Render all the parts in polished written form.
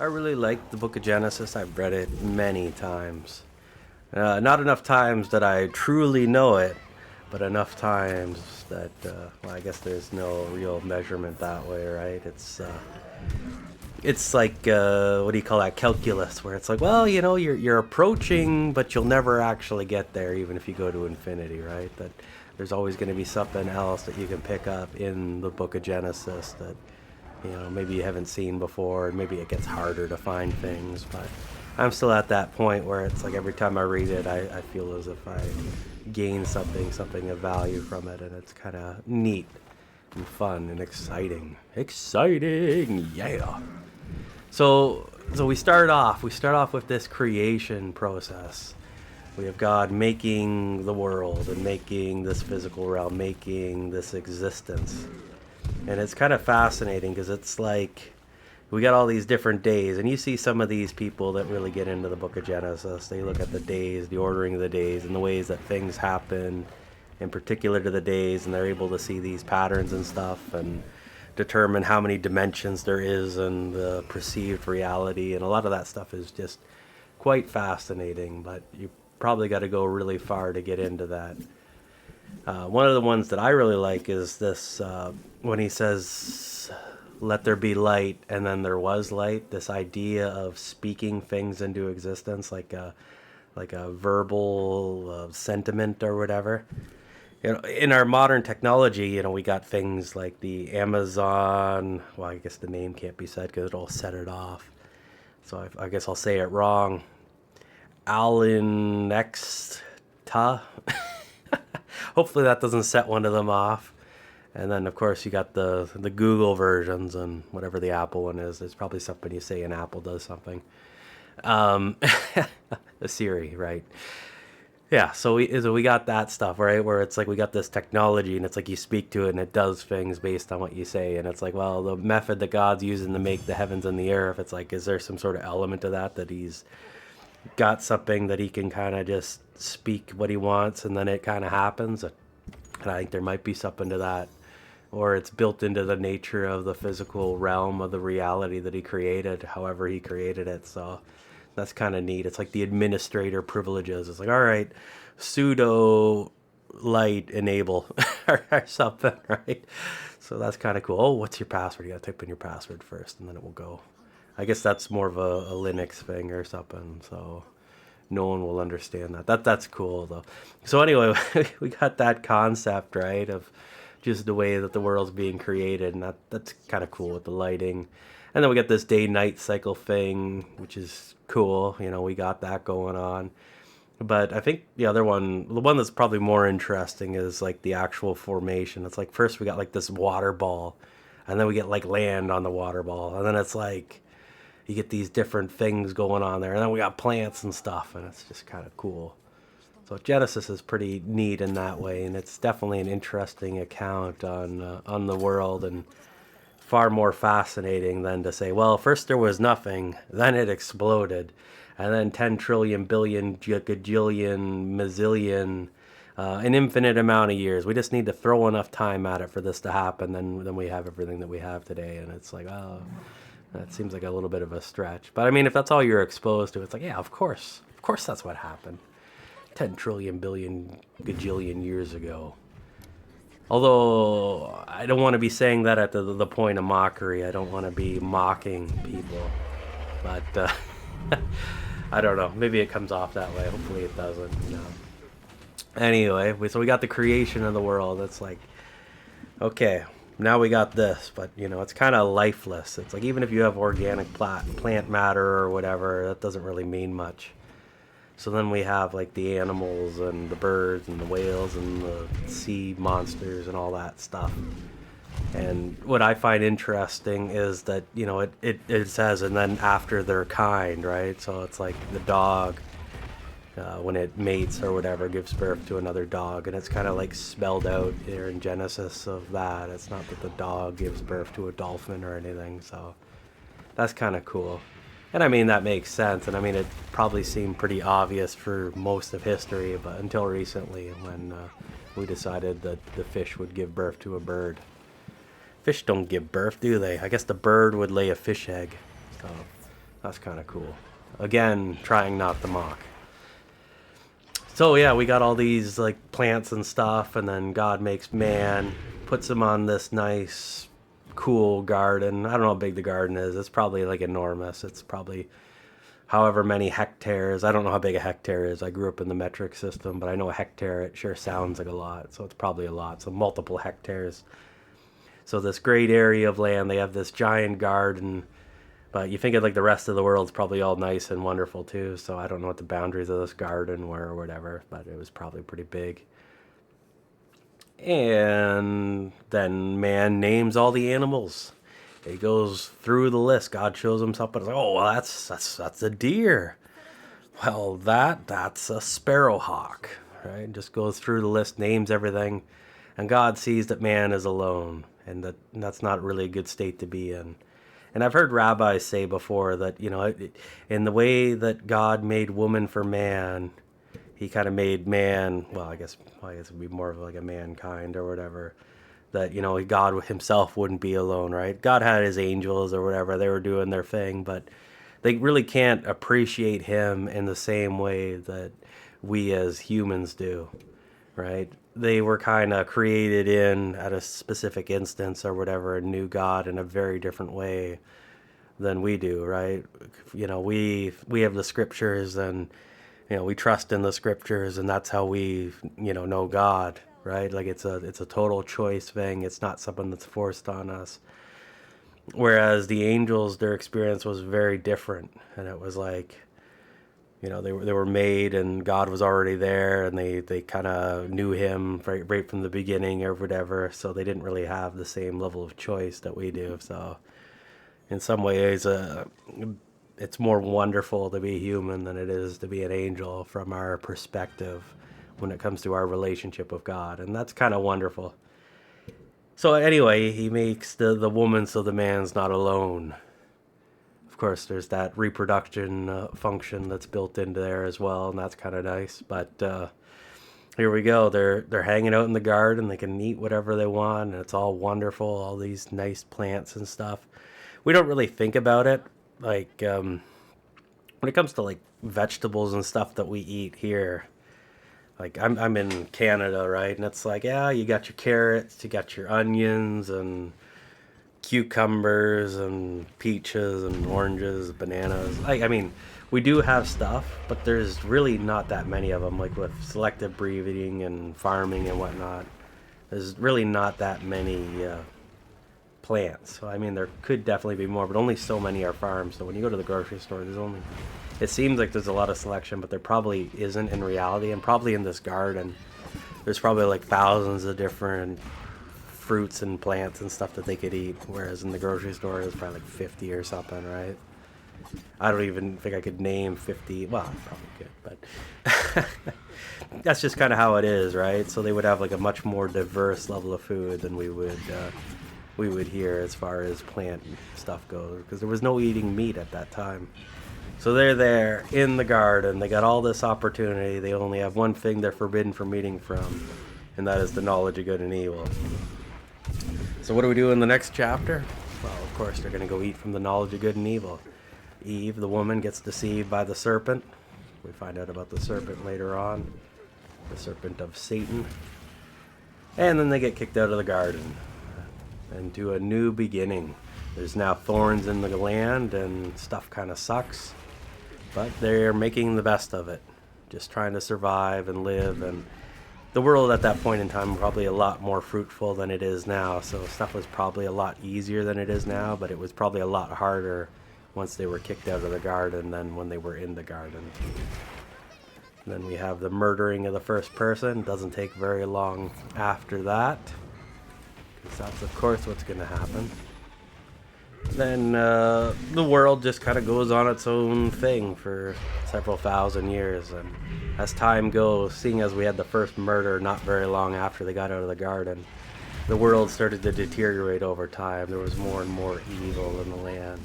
I really like the Book of Genesis. I've read it many times. Not enough times that I truly know it, but enough times that, well, I guess there's no real measurement that way, right? It's like, what do you call that? Calculus, where it's like, well, you're approaching, but you'll never actually get there, even if you go to infinity, right? That there's always going to be something else that you can pick up in the Book of Genesis that maybe you haven't seen before, and maybe it gets harder to find things, but I'm still at that point where it's like every time I read it, I feel as if I gain something of value from it, and it's kind of neat and fun and exciting. Exciting, yeah. So we start off with this creation process. We have God making the world and making this physical realm, making this existence. And it's kind of fascinating because it's like we got all these different days, and you see some of these people that really get into the Book of Genesis. They look at the days, the ordering of the days, and the ways that things happen in particular to the days, and they're able to see these patterns and stuff and determine how many dimensions there is in the perceived reality. And a lot of that stuff is just quite fascinating, but you probably got to go really far to get into that. One of the ones that I really like is this, when he says, let there be light, and then there was light. This idea of speaking things into existence, like a verbal sentiment or whatever. In our modern technology, we got things like the Amazon. Well, I guess the name can't be said because it'll set it off. So I guess I'll say it wrong. Alexa. Hopefully that doesn't set one of them off. And then, of course, you got the Google versions and whatever the Apple one is. There's probably something you say and Apple does something. The Siri, right? Yeah, so we got that stuff, right? Where it's like we got this technology, and it's like you speak to it, and it does things based on what you say. And it's like, well, the method that God's using to make the heavens and the earth, it's like, is there some sort of element to that he's got something that he can kind of just speak what he wants, and then it kind of happens? And I think there might be something to that. Or it's built into the nature of the physical realm of the reality that he created, however he created it. So that's kind of neat. It's like the administrator privileges. It's like, all right, pseudo light enable or something, right? So that's kind of cool. Oh, what's your password? You got to type in your password first, and then it will go. I guess that's more of a Linux thing or something. So no one will understand that. That's cool though. So anyway, we got that concept, right, of just the way that the world's being created, and that's kind of cool with the lighting. And then we got this day-night cycle thing, which is cool. We got that going on. But I think the one that's probably more interesting is like the actual formation. It's like first we got like this water ball, and then we get like land on the water ball, and then it's like you get these different things going on there, and then we got plants and stuff, and it's just kind of cool. So Genesis is pretty neat in that way, and it's definitely an interesting account on the world, and far more fascinating than to say, well, first there was nothing, then it exploded, and then 10 trillion, billion, gajillion, mazillion, an infinite amount of years. We just need to throw enough time at it for this to happen, then we have everything that we have today. And it's like, oh, that seems like a little bit of a stretch. But I mean, if that's all you're exposed to, it's like, yeah, of course that's what happened. 10 trillion, billion, gajillion years ago. Although, I don't want to be saying that at the point of mockery. I don't want to be mocking people. But, I don't know. Maybe it comes off that way. Hopefully it doesn't. Anyway, so we got the creation of the world. It's like, okay, now we got this. But, it's kind of lifeless. It's like, even if you have organic plant matter or whatever, that doesn't really mean much. So then we have like the animals and the birds and the whales and the sea monsters and all that stuff. And what I find interesting is that, it says, and then after their kind, right? So it's like the dog, when it mates or whatever, gives birth to another dog. And it's kind of like spelled out here in Genesis of that. It's not that the dog gives birth to a dolphin or anything. So that's kind of cool. And I mean, that makes sense. And I mean, it probably seemed pretty obvious for most of history, but until recently when we decided that the fish would give birth to a bird. Fish don't give birth, do they? I guess the bird would lay a fish egg. So That's kind of cool. Again, trying not to mock. So yeah, we got all these like plants and stuff, and then God makes man, puts him on this nice, cool garden. I don't know how big the garden is. It's probably like enormous. It's probably however many hectares. I don't know how big a hectare is. I grew up in the metric system, but I know a hectare, it sure sounds like a lot. So it's probably a lot. So multiple hectares. So this great area of land, they have this giant garden. But you think of like the rest of the world's probably all nice and wonderful too. So I don't know what the boundaries of this garden were or whatever, but it was probably pretty big. And then man names all the animals. He goes through the list. God shows him something. Like, oh, well, that's a deer. Well, that's a sparrowhawk, right? Just goes through the list, names everything, and God sees that man is alone, and that's not really a good state to be in. And I've heard rabbis say before that, in the way that God made woman for man, he kind of made man, well, I guess it would be more of like a mankind or whatever, that, God himself wouldn't be alone, right? God had his angels or whatever, they were doing their thing, but they really can't appreciate him in the same way that we as humans do, right? They were kind of created in at a specific instance or whatever and knew God in a very different way than we do, right? We have the scriptures, and we trust in the scriptures, and that's how we know God, right? Like it's a total choice thing. It's not something that's forced on us. Whereas the angels, their experience was very different, and it was like, they were made, and God was already there, and they kind of knew him right from the beginning or whatever, so they didn't really have the same level of choice that we do. So in some ways, it's more wonderful to be human than it is to be an angel from our perspective when it comes to our relationship with God, and that's kind of wonderful. So anyway, he makes the woman so the man's not alone. Of course, there's that reproduction function that's built into there as well, and that's kind of nice. But here we go. They're hanging out in the garden. They can eat whatever they want, and it's all wonderful. All these nice plants and stuff. We don't really think about it, like when it comes to like vegetables and stuff that we eat here. Like I'm in Canada, right? And it's like, yeah, you got your carrots, you got your onions and cucumbers and peaches and oranges, bananas. I mean, we do have stuff, but there's really not that many of them. Like with selective breeding and farming and whatnot, there's really not that many plants. So I mean, there could definitely be more, but only so many are farmed. So when you go to the grocery store, it seems like there's a lot of selection, but there probably isn't in reality. And probably in this garden, there's probably like thousands of different fruits and plants and stuff that they could eat, whereas in the grocery store there's probably like 50 or something, right? I don't even think I could name 50. Well, I probably could, but that's just kind of how it is, right? So they would have like a much more diverse level of food than we would here as far as plant stuff goes, because there was no eating meat at that time. So they're there in the garden. They got all this opportunity. They only have one thing they're forbidden from eating from, and that is the knowledge of good and evil. So what do we do in the next chapter? Well, of course, they're going to go eat from the knowledge of good and evil. Eve, the woman, gets deceived by the serpent. We find out about the serpent later on. The serpent of Satan. And then they get kicked out of the garden and do a new beginning. There's now thorns in the land and stuff kind of sucks. But they're making the best of it. Just trying to survive and live. And the world at that point in time was probably a lot more fruitful than it is now. So stuff was probably a lot easier than it is now, but it was probably a lot harder once they were kicked out of the garden than when they were in the garden. And then we have the murdering of the first person. Doesn't take very long after that, because that's of course what's going to happen. Then the world just kind of goes on its own thing for several thousand years. And as time goes, seeing as we had the first murder not very long after they got out of the garden, the world started to deteriorate over time. There was more and more evil in the land.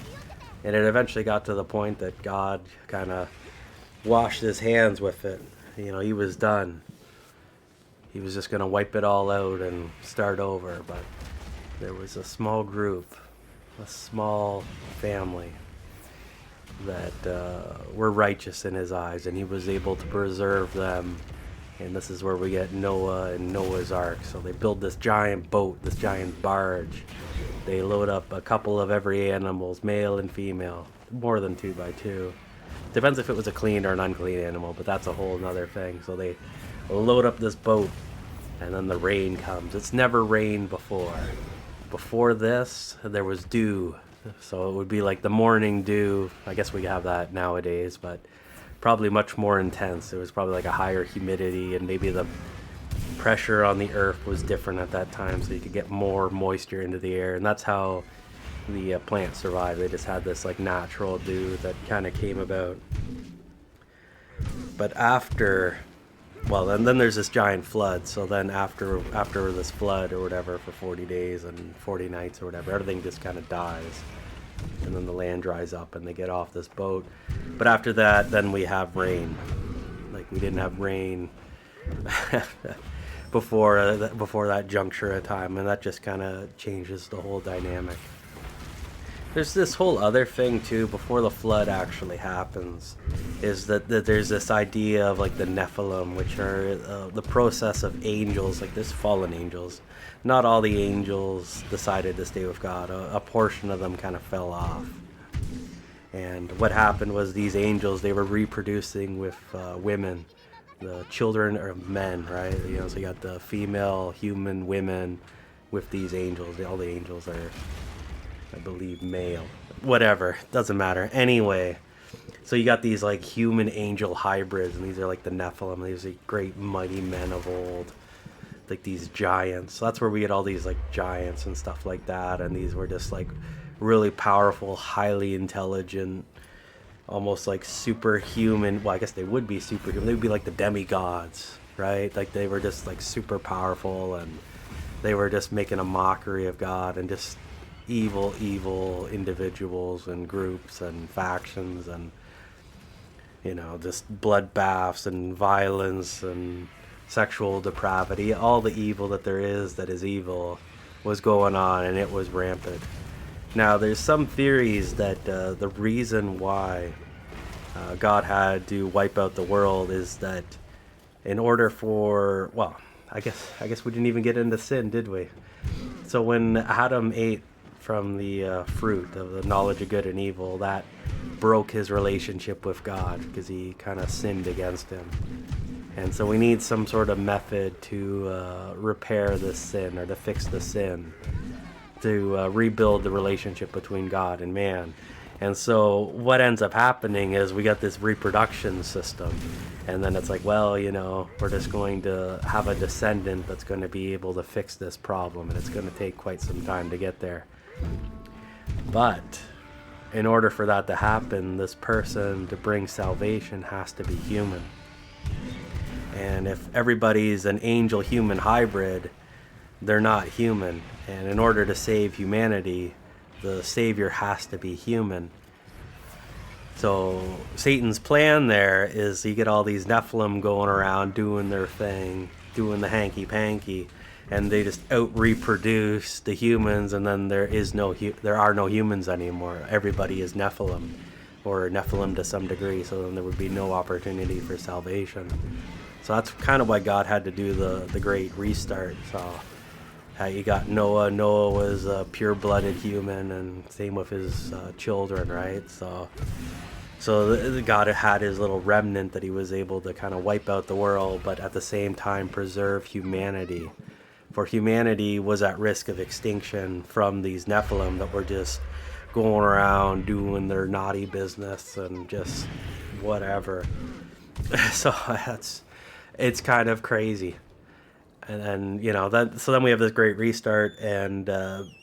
And it eventually got to the point that God kind of washed his hands with it. He was done. He was just going to wipe it all out and start over. But there was a small group, a small family, that were righteous in his eyes, and he was able to preserve them. And this is where we get Noah and Noah's Ark. So they build this giant boat, this giant barge. They load up a couple of every animals, male and female, more than 2 by 2. Depends if it was a clean or an unclean animal, but that's a whole nother thing. So they load up this boat, and then the rain comes. It's never rained before. Before this, there was dew. So it would be like the morning dew. I guess we have that nowadays, but probably much more intense. It was probably like a higher humidity, and maybe the pressure on the earth was different at that time, so you could get more moisture into the air. And that's how the plants survived. They just had this like natural dew that kind of came about. But after, well, and then there's this giant flood. So then after this flood or whatever, for 40 days and 40 nights or whatever, everything just kind of dies. And then the land dries up and they get off this boat. But after that, then we have rain. Like, we didn't have rain before that juncture of time, and that just kind of changes the whole dynamic. There's this whole other thing too before the flood actually happens, is that there's this idea of like the Nephilim, which are the process of angels, like this fallen angels. Not all the angels decided to stay with God. A portion of them kind of fell off. And what happened was these angels, they were reproducing with women, the children of men, right? You know, so you got the female human women with these angels. All the angels are, I believe, male. Whatever, doesn't matter. Anyway, so you got these like human angel hybrids, and these are like the Nephilim. These are great mighty men of old, like these giants. So that's where we get all these like giants and stuff like that. And these were just like really powerful, highly intelligent, almost like superhuman. Well, I guess they would be superhuman. They would be like the demigods, right? Like they were just like super powerful, and they were just making a mockery of God, and just evil individuals and groups and factions, and you know, just bloodbaths and violence and sexual depravity. All the evil that there is that is evil was going on, and it was rampant. Now, there's some theories that the reason why God had to wipe out the world is that in order for, well, I guess we didn't even get into sin, did we? So when Adam ate from the fruit of the knowledge of good and evil, that broke his relationship with God, because he kind of sinned against him. And so we need some sort of method to repair this sin, or to fix the sin, to rebuild the relationship between God and man. And so what ends up happening is we got this reproduction system, and then it's like, well, you know, we're just going to have a descendant that's going to be able to fix this problem, and it's going to take quite some time to get there. But in order for that to happen, this person to bring salvation has to be human. And if everybody's an angel-human hybrid, they're not human. And in order to save humanity, the savior has to be human. So Satan's plan there is you get all these Nephilim going around doing their thing, doing the hanky-panky, and they just out-reproduce the humans, and then there are no humans anymore. Everybody is Nephilim, or Nephilim to some degree, so then there would be no opportunity for salvation. So that's kind of why God had to do the great restart. So you got Noah. Noah was a pure-blooded human, and same with his children, right? So God had his little remnant that he was able to kind of wipe out the world, but at the same time preserve humanity. For humanity was at risk of extinction from these Nephilim that were just going around doing their naughty business and just whatever. So it's kind of crazy. And then, you know, so then we have this great restart, and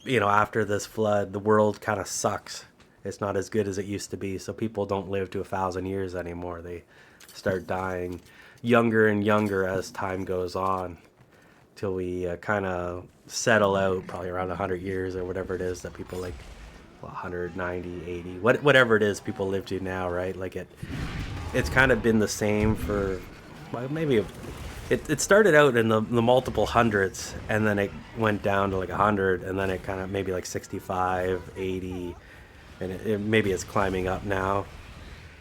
you know, after this flood, the world kind of sucks. It's not as good as it used to be, so people don't live to 1,000 years anymore. They start dying younger and younger as time goes on, till we kind of settle out, probably around 100 years or whatever it is that people like, 190, 80, whatever it is people live to now, right? Like it's kind of been the same for, well, maybe it started out in the multiple hundreds, and then it went down to like 100, and then it kind of maybe like 65, 80, and maybe it's climbing up now.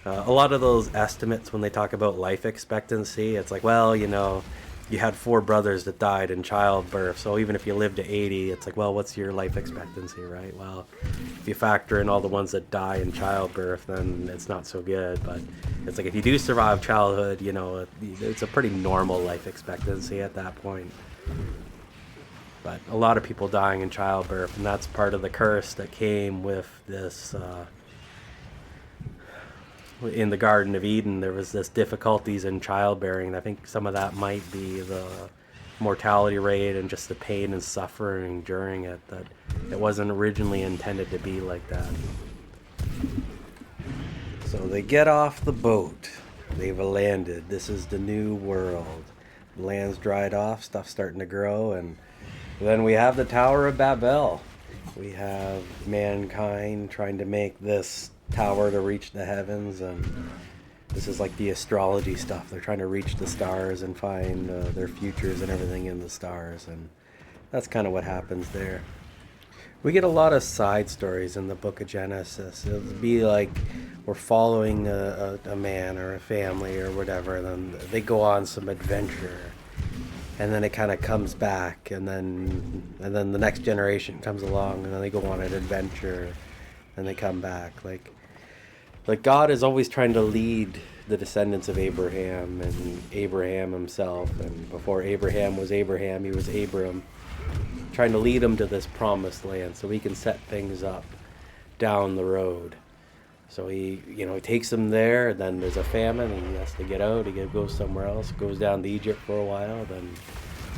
A lot of those estimates, when they talk about life expectancy, it's like, well, you had four brothers that died in childbirth, so even if you lived to 80, it's like, well, what's your life expectancy, right? Well, if you factor in all the ones that die in childbirth, then it's not so good. But it's like if you do survive childhood, it's a pretty normal life expectancy at that point. But a lot of people dying in childbirth, and that's part of the curse that came with this. In the Garden of Eden, there was this difficulties in childbearing. I think some of that might be the mortality rate and just the pain and suffering during it, that it wasn't originally intended to be like that. So they get off the boat. They've landed. This is the new world. The land's dried off, stuff's starting to grow, and then we have the Tower of Babel. We have mankind trying to make this tower to reach the heavens, and this is like the astrology stuff. They're trying to reach the stars and find their futures and everything in the stars, and that's kind of what happens there. We get a lot of side stories in the book of Genesis. It'll be like we're following a man or a family or whatever, and then they go on some adventure, and then it kind of comes back, and then the next generation comes along, and then they go on an adventure, and they come back. Like God is always trying to lead the descendants of Abraham and Abraham himself, and before Abraham was Abraham, he was Abram, trying to lead them to this promised land so he can set things up down the road. So he takes them there, then there's a famine, and he has to get out, he goes somewhere else, goes down to Egypt for a while, then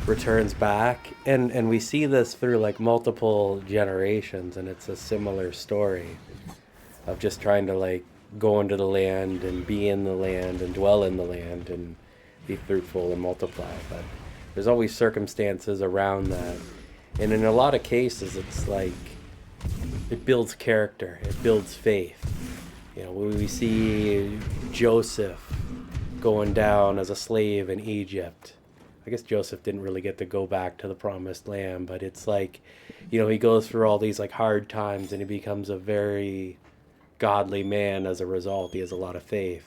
returns back, and we see this through like multiple generations, and it's a similar story of just trying to like go into the land and be in the land and dwell in the land and be fruitful and multiply. But there's always circumstances around that, and in a lot of cases it's like it builds character, it builds faith. We see Joseph going down as a slave in Egypt. I guess Joseph didn't really get to go back to the promised land, but it's like, he goes through all these like hard times, and he becomes a very godly man as a result. He has a lot of faith.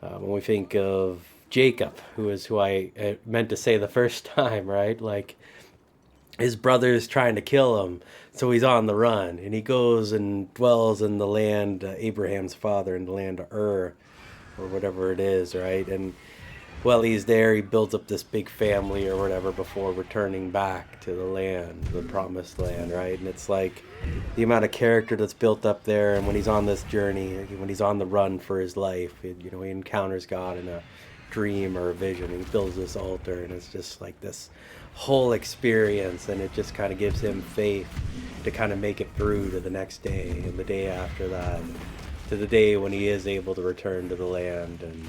When we think of Jacob, who I meant to say the first time, right? Like his brother's trying to kill him, so he's on the run, and he goes and dwells in the land, Abraham's father, in the land of Ur, or whatever it is, right? And while he's there, he builds up this big family or whatever before returning back to the land, the promised land, right? And it's like the amount of character that's built up there, and when he's on this journey, when he's on the run for his life, he encounters God in a dream or a vision, and he builds this altar, and it's just like this whole experience, and it just kind of gives him faith to kind of make it through to the next day and the day after that, to the day when he is able to return to the land and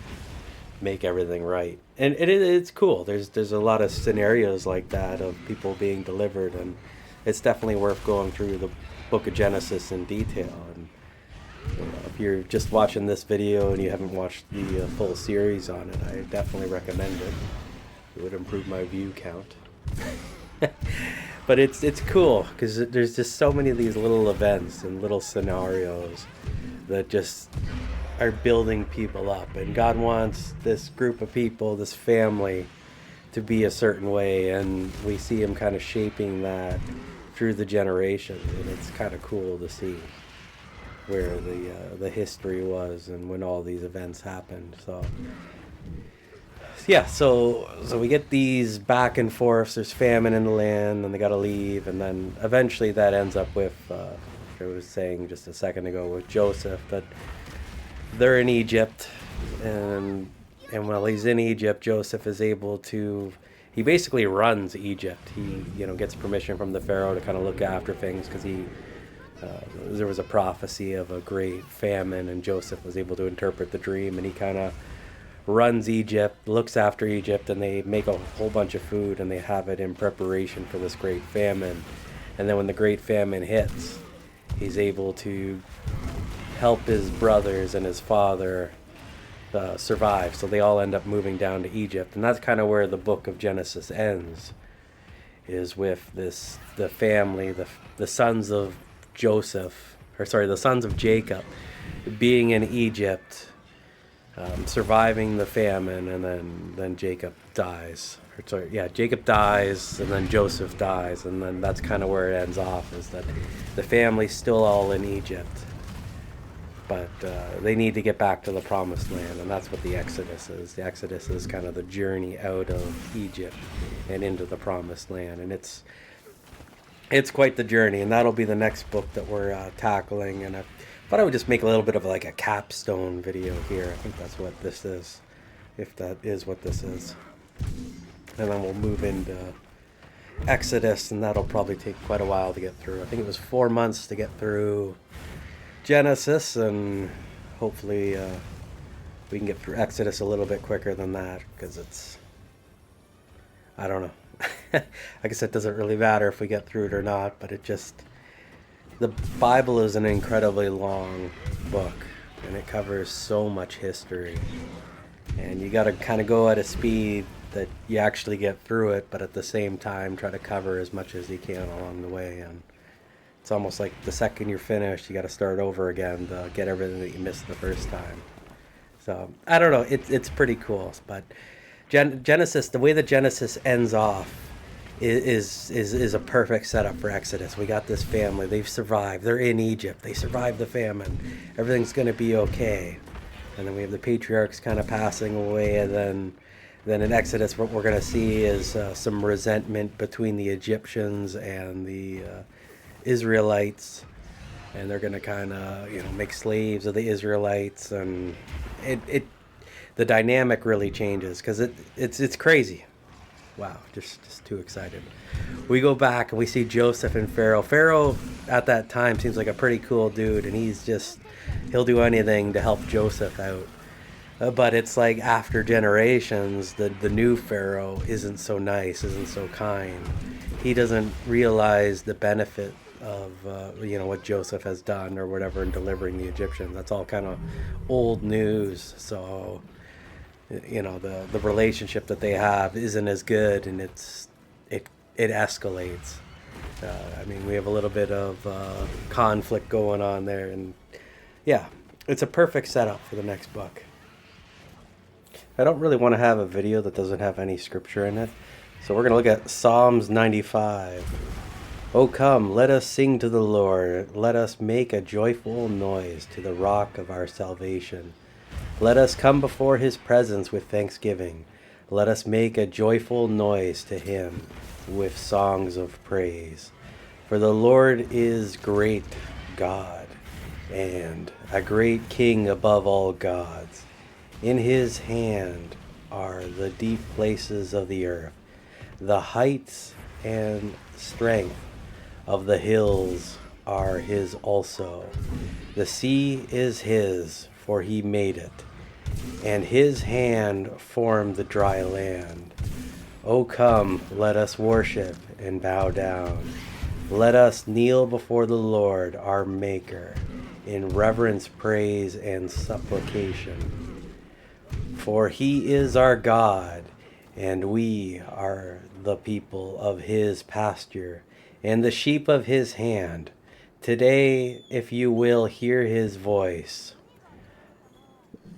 make everything right. And it's cool. There's a lot of scenarios like that of people being delivered, and it's definitely worth going through the book of Genesis in detail. And if you're just watching this video and you haven't watched the full series on it, I definitely recommend it. It would improve my view count. But it's cool because there's just so many of these little events and little scenarios that just are building people up, and God wants this group of people, this family, to be a certain way, and we see him kind of shaping that through the generations, and it's kind of cool to see where the history was and when all these events happened. So yeah, so we get these back and forths. There's famine in the land, and they got to leave, and then eventually that ends up with, I was saying just a second ago, with Joseph, that they're in Egypt, and while he's in Egypt, Joseph is able to, he basically runs Egypt. He gets permission from the Pharaoh to kind of look after things, because there was a prophecy of a great famine, and Joseph was able to interpret the dream, and he kind of runs Egypt, looks after Egypt, and they make a whole bunch of food, and they have it in preparation for this great famine. And then when the great famine hits, he's able to help his brothers and his father survive. So they all end up moving down to Egypt, and that's kind of where the book of Genesis ends, is with the family, the sons of Jacob being in Egypt, surviving the famine, and then Jacob dies. Or, sorry, yeah, Jacob dies, and then Joseph dies, and then that's kind of where it ends off, is that the family's still all in Egypt, but they need to get back to the promised land, and that's what the Exodus is. The Exodus is kind of the journey out of Egypt and into the promised land, and it's quite the journey, and that'll be the next book that we're tackling. And I thought I would just make a little bit of like a capstone video here. I think that's what this is, if that is what this is. And then we'll move into Exodus, and that'll probably take quite a while to get through. I think it was 4 months to get through Genesis, and hopefully we can get through Exodus a little bit quicker than that, because it's, I don't know. I guess it doesn't really matter if we get through it or not, but it just, the Bible is an incredibly long book, and it covers so much history, and you got to kind of go at a speed that you actually get through it, but at the same time try to cover as much as you can along the way. And it's almost like the second you're finished, you got to start over again to get everything that you missed the first time. So I don't know, it's pretty cool. But Genesis, the way that Genesis ends off is a perfect setup for Exodus. We got this family, they've survived, they're in Egypt, they survived the famine, everything's going to be okay. And then we have the patriarchs kind of passing away, and then in Exodus what we're going to see is some resentment between the Egyptians and the Israelites, and they're going to kind of make slaves of the Israelites, and the dynamic really changes, because it's crazy. Wow, just too excited. We go back and we see Joseph and Pharaoh. Pharaoh at that time seems like a pretty cool dude, and he'll do anything to help Joseph out. But it's like after generations, the new Pharaoh isn't so nice, isn't so kind. He doesn't realize the benefit of what Joseph has done or whatever in delivering the Egyptians. That's all kind of old news. So the relationship that they have isn't as good, and it escalates. We have a little bit of conflict going on there, and yeah, it's a perfect setup for the next book. I don't really want to have a video that doesn't have any scripture in it, so we're going to look at Psalms 95. O come, let us sing to the Lord. Let us make a joyful noise to the rock of our salvation. Let us come before his presence with thanksgiving. Let us make a joyful noise to him with songs of praise. For the Lord is great God, and a great King above all gods. In his hand are the deep places of the earth. The heights and strength of the hills are his also. The sea is his, for he made it, and his hand formed the dry land. O come, let us worship and bow down. Let us kneel before the Lord our Maker, in reverence, praise, and supplication. For he is our God, and we are the people of his pasture, and the sheep of his hand. Today, if you will hear his voice,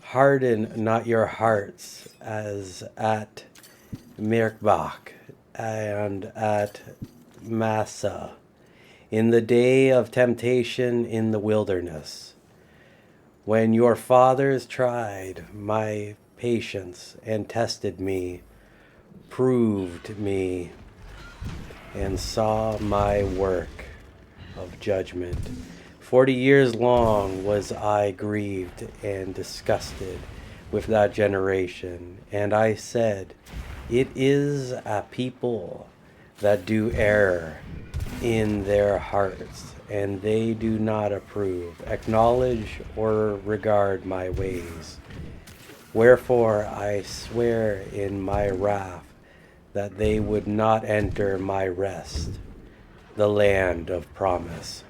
harden not your hearts as at Meribah and at Massah, in the day of temptation in the wilderness, when your fathers tried my patience and tested me, proved me, and saw my work of judgment. 40 years long was I grieved and disgusted with that generation, and I said, it is a people that do err in their hearts, and they do not approve, acknowledge, or regard my ways. Wherefore I swear in my wrath that they would not enter my rest, the land of promise.